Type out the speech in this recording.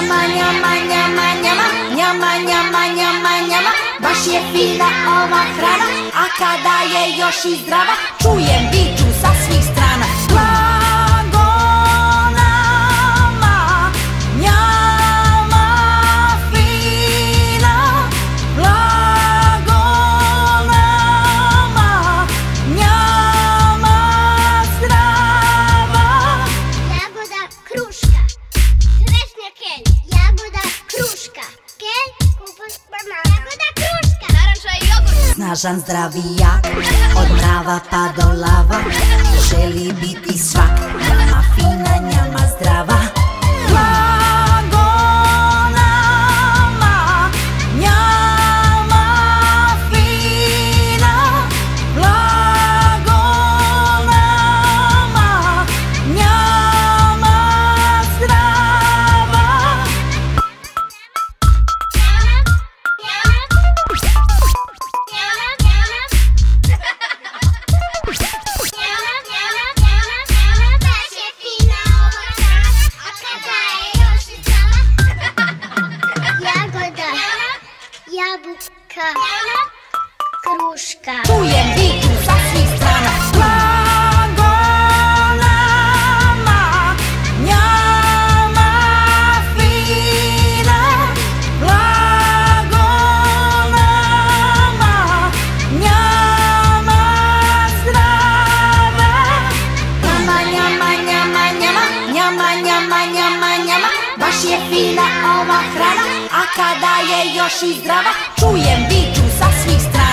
Njama, njama, njama, njama, njama, njama, njama, njama. Baš je fina ova hrana, a kada je još i zdrava, čujem viču sa svih strana. Blago nama, njama fina, blago nama, njama zdrava. Jagoda kruška, trešnja kelj, jagoda kruška, kelj, kupus, banana. Jagoda kruška, naranča i jogurt. Snažan, zdravi, jak, od mrava pa do lava, želi biti svak, njama fina, njama zdrava. Blago nama, njama fina, blago nama, njama zdrava. Jabuka, kruška. Čujem viču sa svih strana. Blago nama, njama fina, blago nama, njama zdrava. Njama, njama, njama, njama, njama, njama, njama, njama. Baš je fina ova hrana, a kada je još i zdrava, čujem viču sa svih strana.